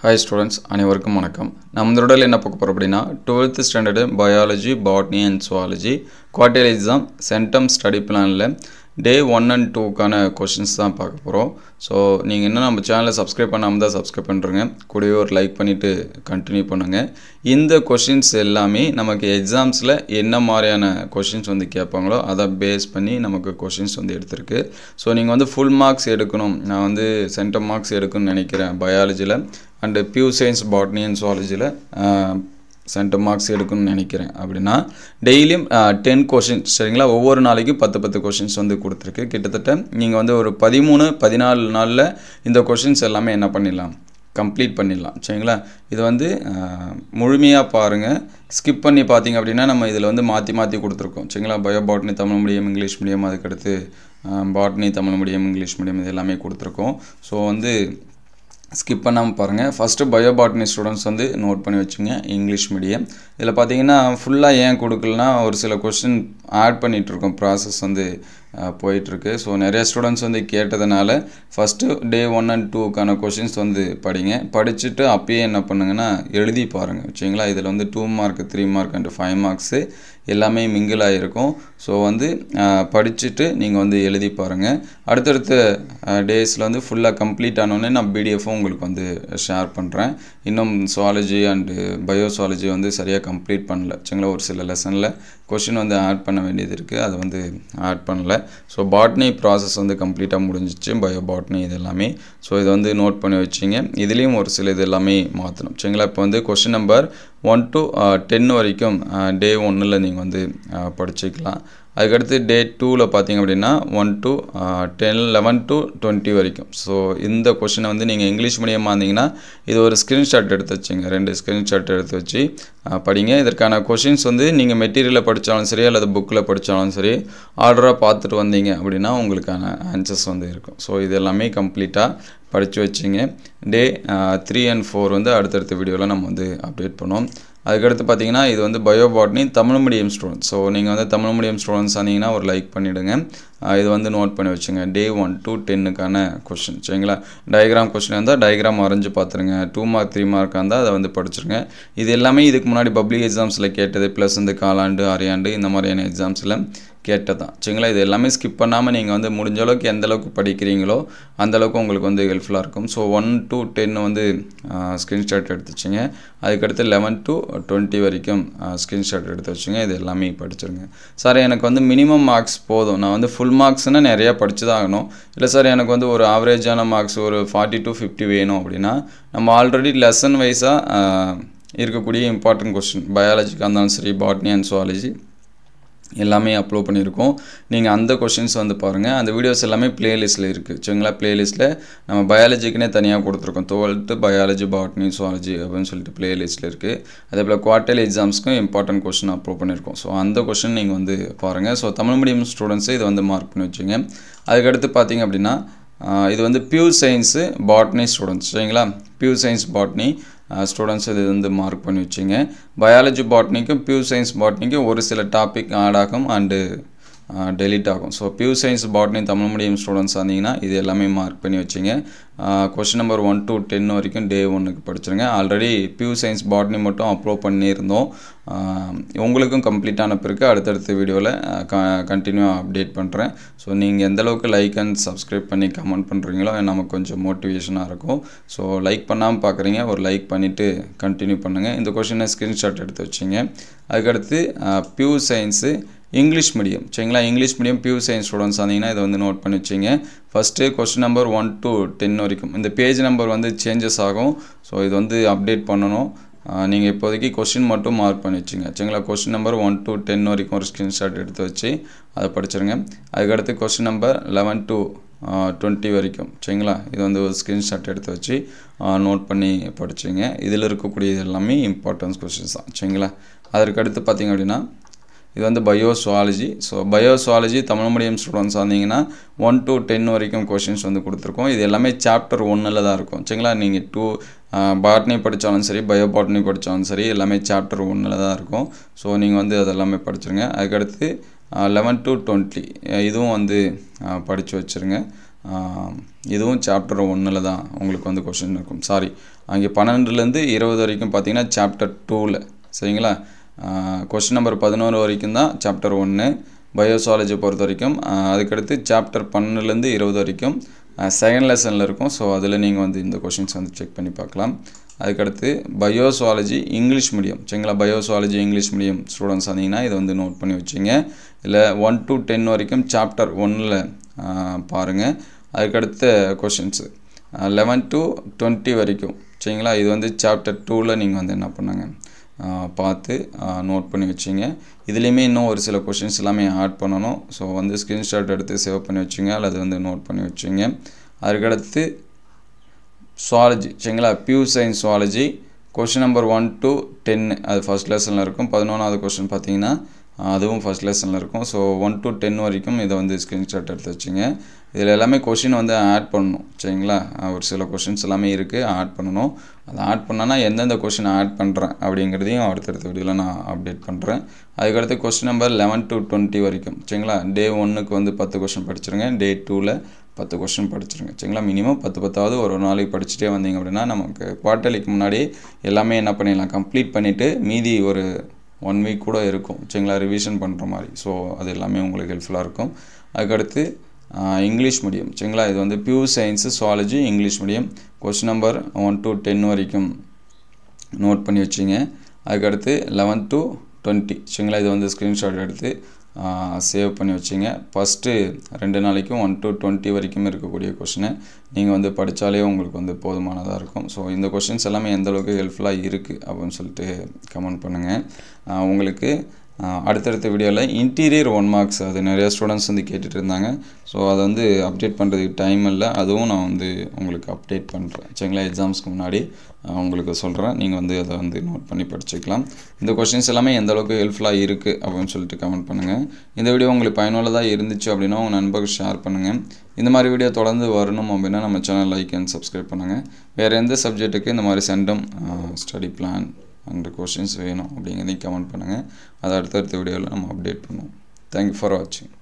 Hi students, அனைவருக்கும் வணக்கம். நம்ம இந்த வீடியோல என்ன பார்க்க போறோம் அப்படினா 12th standard biology, botany and zoology quarterly exam centum study planல day 1 and 2 கான questions தான் பார்க்க போறோம். சோ நீங்க இன்னும் நம்ம சேனலை subscribe பண்ணாம இருந்தா subscribe பண்ணிருங்க. கூடவே ஒரு லைக் பண்ணிட்டு கண்டினியூ பண்ணுங்க. இந்த questions எல்லாமே நமக்கு எக்ஸாம்ஸ்ல என்ன மாதிரியான questions வந்து கேட்பாங்களோ அத பேஸ் பண்ணி நமக்கு questions வந்து எடுத்துருக்கு. சோ நீங்க வந்து full marks எடுக்கணும். நான் வந்து centum marks எடுக்கணும்னு நினைக்கிறேன் biologyல and pure science botany and zoology ல centum marks எடுக்கணும்னு நினைக்கிறேன் அப்படினா டெய்லியும் 10 क्वेश्चंस சரிங்களா ஒவ்வொரு நாளைக்கும் 10 क्वेश्चंस வந்து கொடுத்திருக்கு கிட்டத்தட்ட நீங்க வந்து ஒரு 13 14 நாள்ல இந்த क्वेश्चंस எல்லாமே என்ன பண்ணிடலாம் கம்ப்ளீட் பண்ணிடலாம் சரிங்களா இது வந்து முழுமையா பாருங்க ஸ்கிப் பண்ணி பாத்தீங்க அப்படினா நம்ம இதல வந்து மாத்தி கொடுத்திருக்கோம் சரிங்களா bio botany Tamil medium English medium அதுக்கு அடுத்து botany Tamil medium English medium இது எல்லாமே கொடுத்திருக்கோம் சோ வந்து skip பண்ணாம பாருங்க ஃபர்ஸ்ட் பயோ பாட்டனி ஸ்டூடண்ட்ஸ் வந்து நோட் பண்ணி வெச்சுங்க இங்கிலீஷ் மீடியம் இதல பாத்தீங்கன்னா ஃபுல்லா ஏன் கொடுக்கலனா ஒரு சில क्वेश्चन ஆட் பண்ணிட்டு இருக்கோம் process வந்து போயிட்டு இருக்கு சோ நிறைய ஸ்டூடண்ட்ஸ் வந்து கேட்டதனால ஃபர்ஸ்ட் டே 1 and 2 கான क्वेश्चंस வந்து படிங்க படிச்சிட்டு அப்படியே என்ன பண்ணுங்கன்னா எழுதி பாருங்க சரிங்களா இதல வந்து 2 மார்க் 3 மார்க் and 5 மார்க்ஸ் எல்லாமே மிங்கிள் ஆயிருக்கும் சோ வந்து படிச்சிட்டு நீங்க வந்து எழுதி பாருங்க அடுத்தடுத்த டேஸ்ல வந்து ஃபுல்லா கம்ப்ளீட் ஆனோனே நான் PDF உங்களுக்கு வந்து ஷேர் பண்றேன் இன்னும் zoology and biozoology வந்து சரியா கம்ப்ளீட் பண்ணல சரிங்களா ஒரு சில லெசன்ல क्वेश्चन வந்து ஆட் பண்ண வேண்டியது இருக்கு அது வந்து ஆட் பண்ணல சோ பாட்டனி process வந்து கம்ப்ளீட்டா முடிஞ்சிச்சு பயோ பாட்டனி இதெல்லாமே சோ இது வந்து நோட் பண்ணி வெச்சீங்க இதுலயும் ஒரு சில இது எல்லாமே மாத்தணும் சரிங்களா இப்போ வந்து क्वेश्चन நம்பர் 1 to 10 வரைக்கும் டே 1 ல நீங்க வந்து படிச்சிக்கலாம் அதுக்கு அடுத்து டே 2 ல பாத்தீங்க அப்படினா 1 to 10 11 to 20 வரைக்கும் சோ இந்த क्वेश्चन வந்து நீங்க இங்கிலீஷ் மீடியமா இருந்தீங்கன்னா இது ஒரு ஸ்கிரீன்ஷாட் எடுத்து வச்சுங்க ரெண்டு ஸ்கிரீன்ஷாட் எடுத்து வச்சு படிங்க இதற்கான क्वेश्चंस வந்து நீங்க மெட்டீரியல்ல படிச்சாலும் சரி அல்லது புக்ல படிச்சாலும் சரி ஆர்டரா பார்த்துட்டு வந்தீங்க அப்படினா உங்களுக்கான ஆன்சர்ஸ் வந்து இருக்கும் சோ இது எல்லாமே கம்ப்ளீட்டா படிச்சு வெச்சீங்க டே 3 and 4 வந்து அடுத்த வீடியோல நம்ம வந்து அப்டேட் பண்ணுவோம் அதுக்கு அடுத்து பாத்தீங்கன்னா இது வந்து bio botany Tamil medium students so நீங்க வந்து தமிழ் மீடியம் ஸ்டூடண்ட்ஸ் ஆனீங்கன்னா ஒரு லைக் பண்ணிடுங்க இது வந்து நோட் பண்ணி வெச்சுங்க டே 1 to 10 கான क्वेश्चन சரிங்களா டயகிராம் क्वेश्चन இருந்தா டயகிராம் வரைஞ்சு பாத்துருங்க 2 மார்க் 3 மார்க் இருந்தா அத வந்து படிச்சிருங்க இது எல்லாமே இதுக்கு முன்னாடி பப்ளிக் எக்ஸாம்ஸ்ல கேட்டது பிளஸ் இந்த காலாண்டு அரையாண்டு இந்த மாதிரியான எக்ஸாம்ஸ்ல கேட்டதா சரிங்களா இது எல்லாமே ஸ்கிப் பண்ணாம நீங்க வந்து முடிஞ்ச அளவுக்கு எந்த அளவுக்கு படிக்கிறீங்களோ அந்த அளவுக்கு உங்களுக்கு வந்து ஹெல்ப்ஃபுல்லா இருக்கும் சோ 1 to 10 வந்து ஸ்கிரீன்ஷாட் எடுத்துச்சீங்க அதுக்கு அடுத்து 11 to 20 வரைக்கும் ஸ்கிரீன்ஷாட் எடுத்து வச்சுங்க இது எல்லாமே படிச்சிருங்க சார் எனக்கு வந்து மினிமம் மார்க்ஸ் போதும் நான் வந்து ஃபுல் மார்க்ஸ்னா நிறைய படிச்சுதான் ஆகணும் இல்ல சார் எனக்கு வந்து ஒரு ஆவரேஜான மார்க்ஸ் ஒரு 40 to 50 வேணும் அப்படினா நம்ம ஆல்ரெடி லெசன் வைஸா இருக்கக்கூடிய இம்பார்ட்டன்ட் क्वेश्चन பயாலஜிக்கு இருந்தாலும் சரி பாட்டனி and zoology எல்லாமே அப்லோட் பண்ணிருக்கோம் நீங்க அந்த क्वेश्चंस வந்து பாருங்க அந்த வீடியோஸ் எல்லாமே பிளேலிஸ்ட்ல இருக்கு சரிங்களா பிளேலிஸ்ட்ல நம்ம பயாலஜிக்குனே தனியா கொடுத்திருக்கோம் 12th பயாலஜி பாட்டனி zoology அப்படினு சொல்லிட்டு பிளேலிஸ்ட்ல இருக்கு அதேபோல குவார்ட்டர்லி எக்ஸாம்ஸ்க்கு இம்பார்ட்டன்ட் क्वेश्चन அப்லோட் பண்ணிருக்கோம் சோ அந்த क्वेश्चन நீங்க வந்து பாருங்க சோ தமிழ் மீடியம் ஸ்டூடண்ட்ஸ் இது வந்து மார்க் பண்ணி வெச்சீங்க அதுக்கு அடுத்து பாத்தீங்க அப்படினா இது வந்து பியூர் சயின்ஸ் பாட்டனி ஸ்டூடண்ட்ஸ் சரிங்களா பியூர் சயின்ஸ் பாட்டனி ஸ்டூடண்ட்ஸ் இது வந்து மார்க் பண்ணி வெச்சீங்க பயாலஜி பாட்டனிக்கும் பியூர் சயின்ஸ் பாட்டனிக்கும் ஒரு சில டாபிக் ஆட் ஆகும் and delete ஆகும் so pure science botany Tamil medium students ஆனீங்கன்னா இது எல்லாமே மார்க் பண்ணி வெச்சீங்க क्वेश्चन நம்பர் 1 to 10 வரைக்கும் டே 1 க்கு படிச்சிருங்க ஆல்ரெடி பியூர் சயின்ஸ் பாட்டனி மட்டும் அப்லோட் பண்ணியிருந்தோம் உங்களுக்கும் கம்ப்ளீட் ஆன பிறகு அடுத்த வீடியோல கண்டினியூவா அப்டேட் பண்றேன் சோ நீங்க எந்த அளவுக்கு லைக் and subscribe பண்ணி கமெண்ட் பண்றீங்களோ நமக்கு கொஞ்சம் மோட்டிவேஷனா இருக்கும் சோ லைக் பண்ணாம பார்க்கறீங்க ஒரு லைக் பண்ணிட்டு கண்டினியூ பண்ணுங்க இந்த क्वेश्चन ஸ்கிரீன்ஷாட் எடுத்து வச்சீங்க அதுக்கு அடுத்து பியூர் சயின்ஸ் இங்கிலீஷ் மீடியம் சரிங்களா English medium pure science students ஆனீங்கன்னா இத வந்து நோட் பண்ணி வெச்சீங்க ஃபர்ஸ்ட் क्वेश्चन நம்பர் 1 to 10 வரைக்கும் இந்த பேஜ் நம்பர் வந்து சேஞ்சஸ் ஆகும் சோ இது வந்து அப்டேட் பண்ணனும் நீங்க இப்போதைக்கு क्वेश्चन மட்டும் மார்க் பண்ணி வெச்சீங்க சரிங்களா क्वेश्चन நம்பர் 1 to 10 வரைக்கும் ஒரு ஸ்கிரீன்ஷாட் எடுத்து வச்சு அத படிச்சிருங்க அதுக்கு அடுத்து क्वेश्चन நம்பர் 11 to 20 வரைக்கும் சரிங்களா இது வந்து ஒரு ஸ்கிரீன்ஷாட் எடுத்து வச்சு நோட் பண்ணி படிச்சீங்க இதில இருக்க கூடிய எல்லாமே இம்பார்ட்டன்ட் क्वेश्चंस தான் சரிங்களா அதற்கு அடுத்து பாத்தீங்க அப்படினா இது வந்து biozoology so biozoology Tamil medium students ஆனீங்கன்னா 1 to 10 வரைக்கும் क्वेश्चंस வந்து கொடுத்திருக்கோம் இது எல்லாமே சாப்டர் 1 ல தான் இருக்கும் சரிங்களா நீங்க 2 பாட்டனி படிச்சாலும் சரி பயோ பாட்டனி படிச்சாலும் சரி எல்லாமே சாப்டர் 1 ல தான் இருக்கும் சோ நீங்க வந்து அதெல்லாம் படிச்சிருங்க அதுக்கு அடுத்து 11 to 20 இதுவும் வந்து படிச்சு வச்சிருங்க இதுவும் சாப்டர் 1ல் தான் உங்களுக்கு வந்து கொஷின் இருக்கும். சாரி, அங்கே 12லேருந்து 20 வரைக்கும் பார்த்தீங்கன்னா சாப்டர் 2ல் சரிங்களா. கொஷின் நம்பர் 11 வரைக்கும் தான் சாப்டர் 1 பயோசாலஜி பொறுத்த வரைக்கும். அதுக்கடுத்து சாப்டர் 12லேருந்து 20 வரைக்கும் செகண்ட் லெசனில் இருக்கும். ஸோ அதில் நீங்கள் வந்து இந்த கொஷின்ஸ் வந்து செக் பண்ணி பார்க்கலாம். அதுக்கடுத்து பயோசாலஜி இங்கிலீஷ் மீடியம் சரிங்களா. பயோசாலஜி இங்கிலீஷ் மீடியம் ஸ்டூடெண்ட்ஸ் வந்தீங்கன்னா இதை வந்து நோட் பண்ணி வச்சுங்க. இல்லை 1 to 10 வரைக்கும் சாப்டர் 1ல் பாருங்கள். அதுக்கடுத்த கொஷின்ஸு 11 to 20 வரைக்கும் சரிங்களா. இது வந்து சாப்டர் 2ல் நீங்கள் வந்து என்ன பண்ணாங்க பார்த்து நோட் பண்ணி வச்சிங்க. இதுலேயுமே இன்னும் ஒரு சில கொஷின்ஸ் எல்லாமே ஆட் பண்ணணும். ஸோ வந்து ஸ்க்ரீன்ஷாட் எடுத்து சேவ் பண்ணி வச்சுங்க, அல்லது வந்து நோட் பண்ணி வச்சுங்க. அதுக்கடுத்து சுவாலஜி சரிங்களா. Pure science zoology question number 1 to 10 அது ஃபஸ்ட் லெசனில் இருக்கும். 11வது கொஷின் பார்த்தீங்கன்னா அதுவும் ஃபஸ்ட் லெசனில் இருக்கும். ஸோ 1 to 10 வரைக்கும் இதை வந்து ஸ்க்ரீன்ஷாட் எடுத்து வச்சுங்க. இதில் எல்லாமே கொஷின் வந்து ஆட் பண்ணணும் சரிங்களா. ஒரு சில கொஷின்ஸ் எல்லாமே இருக்குது, ஆட் பண்ணணும். அதை ஆட் பண்ணனா எந்தெந்த கொஷின் ஆட் பண்ணுறேன் அப்படிங்கிறதையும் அடுத்தடுத்த வீடியோவில் நான் அப்டேட் பண்ணுறேன். அதுக்கடுத்து கொஸ்டின் நம்பர் 11 to 20 வரைக்கும் சரிங்களா. டே 1க்கு வந்து 10 கொஷின் படிச்சிருங்க, டே 2ல் 10 கொஷின் படிச்சிருங்க சரிங்களா. மினிமம் 10 ஒரு நாளைக்கு படிச்சுட்டே வந்தீங்க அப்படின்னா நமக்கு குவார்ட்டர்லிக்கு முன்னாடி எல்லாமே என்ன பண்ணிடலாம், கம்ப்ளீட் பண்ணிவிட்டு மீதி ஒரு 1 வீக் கூட இருக்கும் சரிங்களா, ரிவிஷன் பண்ணுற மாதிரி. ஸோ அது எல்லாமே உங்களுக்கு ஹெல்ப்ஃபுல்லாக இருக்கும். அதுக்கடுத்து இங்கிலீஷ் மீடியம் சரிங்களா. இது வந்து pure science zoology English medium question number 1 to 10 வரைக்கும் நோட் பண்ணி வச்சிங்க. அதுக்கடுத்து 11 to 20 சரிங்களா. இது வந்து ஸ்க்ரீன்ஷாட் எடுத்து சேவ் பண்ணி வச்சிங்க. ஃபஸ்ட்டு 2 நாளைக்கும் 1 to 20 வரைக்கும் இருக்கக்கூடிய கொஷினை நீங்கள் வந்து படித்தாலே உங்களுக்கு வந்து போதுமானதாக இருக்கும். ஸோ இந்த கொஷின்ஸ் எல்லாமே எந்தளவுக்கு ஹெல்ப்ஃபுல்லாக இருக்குது அப்படின்னு சொல்லிட்டு கமெண்ட் பண்ணுங்கள். உங்களுக்கு அடுத்தடுத்த வீடியோவில் இன்டீரியர் 1 மார்க்ஸ் அது நிறைய ஸ்டூடெண்ட்ஸ் வந்து கேட்டுட்டு இருந்தாங்க. ஸோ அதை வந்து அப்டேட் பண்ணுறதுக்கு டைம் இல்லை, அதுவும் நான் வந்து உங்களுக்கு அப்டேட் பண்ணுறேன் சரிங்களா. எக்ஸாம்ஸ்க்கு முன்னாடி உங்களுக்கு சொல்கிறேன், நீங்கள் வந்து அதை வந்து நோட் பண்ணி படிச்சுக்கலாம். இந்த கொஷின்ஸ் எல்லாமே எந்த அளவுக்கு ஹெல்ப்ஃபுல்லாக இருக்குது அப்படின்னு சொல்லிட்டு கமெண்ட் பண்ணுங்கள். இந்த வீடியோ உங்களுக்கு பயனுள்ளதாக இருந்துச்சு அப்படின்னா உங்கள் நண்பர்கள் ஷேர் பண்ணுங்கள். இந்த மாதிரி வீடியோ தொடர்ந்து வரணும் அப்படின்னா நம்ம சேனல் லைக் அண்ட் சப்ஸ்கிரைப் பண்ணுங்கள். வேறு எந்த சப்ஜெக்ட்டுக்கு இந்த மாதிரி centum study plan and questions வேணும் அப்படிங்கிறதையும் கமெண்ட் பண்ணுங்கள். அதை அடுத்தடுத்த வீடியோவில் நம்ம அப்டேட் பண்ணுவோம். தேங்க்யூ ஃபார் வாட்சிங்.